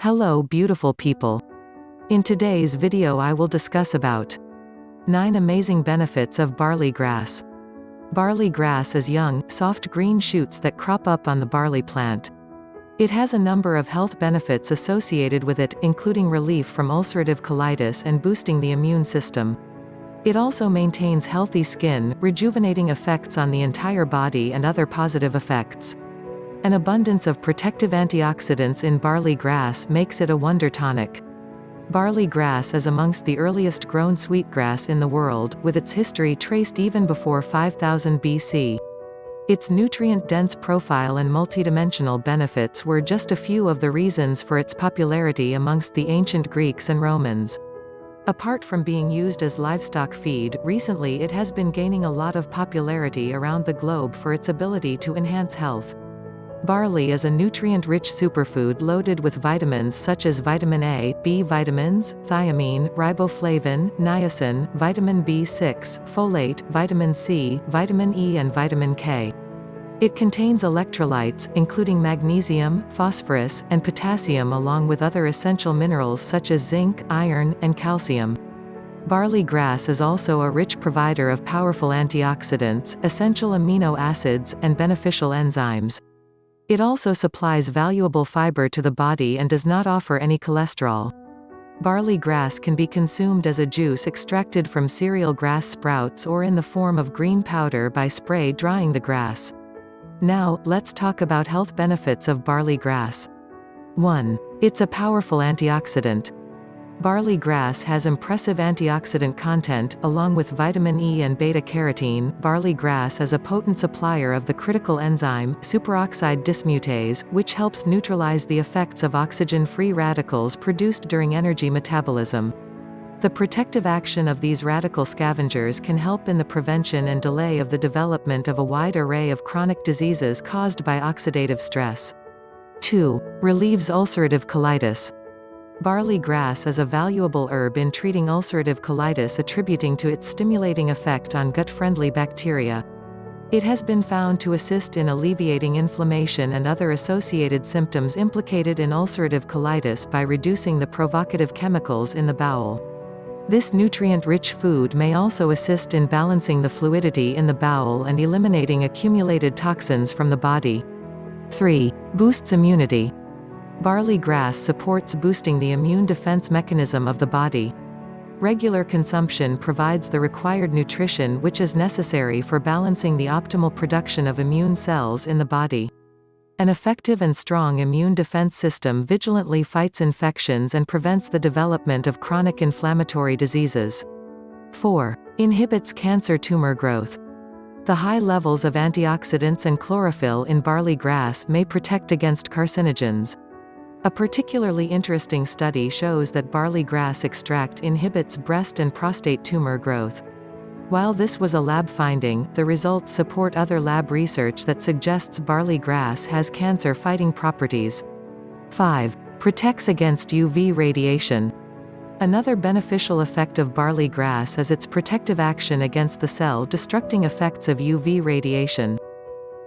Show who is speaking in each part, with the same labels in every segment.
Speaker 1: Hello beautiful people. In today's video I will discuss about 9 amazing benefits of barley grass. Barley grass is young, soft green shoots that crop up on the barley plant. It has a number of health benefits associated with it, including relief from ulcerative colitis and boosting the immune system. It also maintains healthy skin, rejuvenating effects on the entire body and other positive effects. An abundance of protective antioxidants in barley grass makes it a wonder tonic. Barley grass is amongst the earliest grown sweetgrass in the world, with its history traced even before 5000 BC. Its nutrient-dense profile and multidimensional benefits were just a few of the reasons for its popularity amongst the ancient Greeks and Romans. Apart from being used as livestock feed, recently it has been gaining a lot of popularity around the globe for its ability to enhance health. Barley is a nutrient-rich superfood loaded with vitamins such as vitamin A, B vitamins, thiamine, riboflavin, niacin, vitamin B6, folate, vitamin C, vitamin E and vitamin K. It contains electrolytes, including magnesium, phosphorus, and potassium along with other essential minerals such as zinc, iron, and calcium. Barley grass is also a rich provider of powerful antioxidants, essential amino acids, and beneficial enzymes. It also supplies valuable fiber to the body and does not offer any cholesterol. Barley grass can be consumed as a juice extracted from cereal grass sprouts or in the form of green powder by spray drying the grass. Now, let's talk about health benefits of barley grass. 1. It's a powerful antioxidant. Barley grass has impressive antioxidant content, along with vitamin E and beta-carotene. Barley grass is a potent supplier of the critical enzyme, superoxide dismutase, which helps neutralize the effects of oxygen-free radicals produced during energy metabolism. The protective action of these radical scavengers can help in the prevention and delay of the development of a wide array of chronic diseases caused by oxidative stress. 2. Relieves ulcerative colitis. Barley grass is a valuable herb in treating ulcerative colitis, attributing to its stimulating effect on gut-friendly bacteria. It has been found to assist in alleviating inflammation and other associated symptoms implicated in ulcerative colitis by reducing the provocative chemicals in the bowel. This nutrient-rich food may also assist in balancing the fluidity in the bowel and eliminating accumulated toxins from the body. 3. Boosts immunity. Barley grass supports boosting the immune defense mechanism of the body. Regular consumption provides the required nutrition which is necessary for balancing the optimal production of immune cells in the body. An effective and strong immune defense system vigilantly fights infections and prevents the development of chronic inflammatory diseases. 4. Inhibits cancer tumor growth. The high levels of antioxidants and chlorophyll in barley grass may protect against carcinogens. A particularly interesting study shows that barley grass extract inhibits breast and prostate tumor growth. While this was a lab finding, the results support other lab research that suggests barley grass has cancer-fighting properties. 5. Protects against UV radiation. Another beneficial effect of barley grass is its protective action against the cell-destructing effects of UV radiation.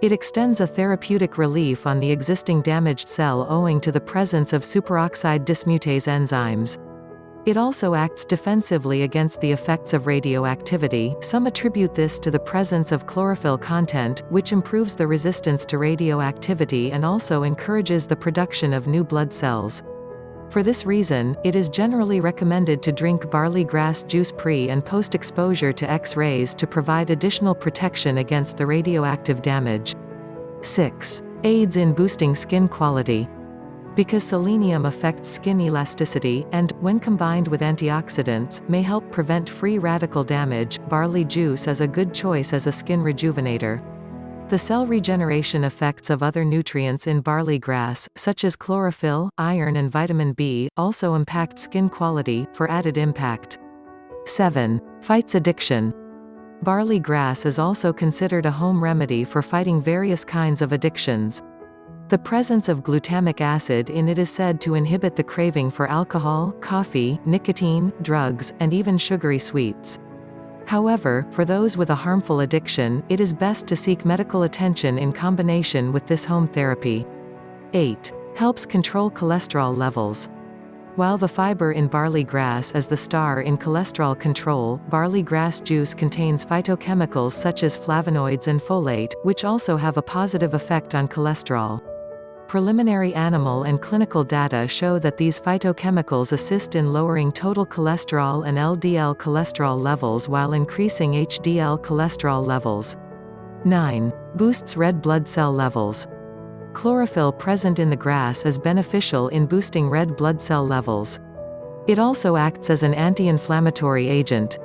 Speaker 1: It extends a therapeutic relief on the existing damaged cell owing to the presence of superoxide dismutase enzymes. It also acts defensively against the effects of radioactivity. Some attribute this to the presence of chlorophyll content, which improves the resistance to radioactivity and also encourages the production of new blood cells. For this reason, it is generally recommended to drink barley grass juice pre- and post-exposure to X-rays to provide additional protection against the radioactive damage. 6. Aids in boosting skin quality. Because selenium affects skin elasticity, and, when combined with antioxidants, may help prevent free radical damage, barley juice is a good choice as a skin rejuvenator. The cell regeneration effects of other nutrients in barley grass, such as chlorophyll, iron and vitamin B, also impact skin quality, for added impact. 7. Fights addiction. Barley grass is also considered a home remedy for fighting various kinds of addictions. The presence of glutamic acid in it is said to inhibit the craving for alcohol, coffee, nicotine, drugs, and even sugary sweets. However, for those with a harmful addiction, it is best to seek medical attention in combination with this home therapy. 8. Helps control cholesterol levels. While the fiber in barley grass is the star in cholesterol control, barley grass juice contains phytochemicals such as flavonoids and folate, which also have a positive effect on cholesterol. Preliminary animal and clinical data show that these phytochemicals assist in lowering total cholesterol and LDL cholesterol levels while increasing HDL cholesterol levels. 9. Boosts red blood cell levels. Chlorophyll present in the grass is beneficial in boosting red blood cell levels. It also acts as an anti-inflammatory agent.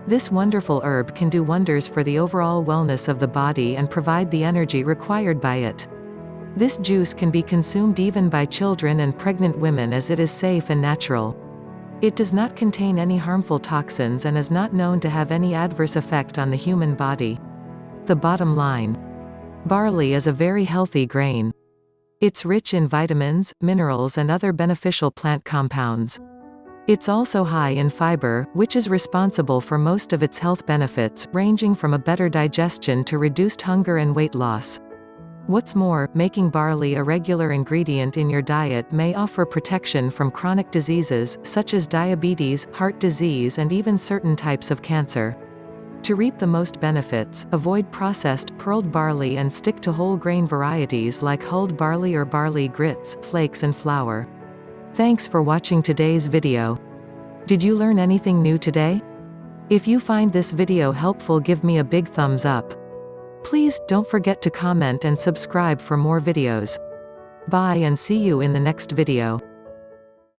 Speaker 1: This wonderful herb can do wonders for the overall wellness of the body and provide the energy required by it. This juice can be consumed even by children and pregnant women as it is safe and natural. It does not contain any harmful toxins and is not known to have any adverse effect on the human body. The bottom line. Barley is a very healthy grain. It's rich in vitamins, minerals and other beneficial plant compounds. It's also high in fiber, which is responsible for most of its health benefits, ranging from a better digestion to reduced hunger and weight loss. What's more, making barley a regular ingredient in your diet may offer protection from chronic diseases, such as diabetes, heart disease and even certain types of cancer. To reap the most benefits, avoid processed, pearled barley and stick to whole grain varieties like hulled barley or barley grits, flakes and flour. Thanks for watching today's video. Did you learn anything new today? If you find this video helpful, give me a big thumbs up. Please, don't forget to comment and subscribe for more videos. Bye and see you in the next video.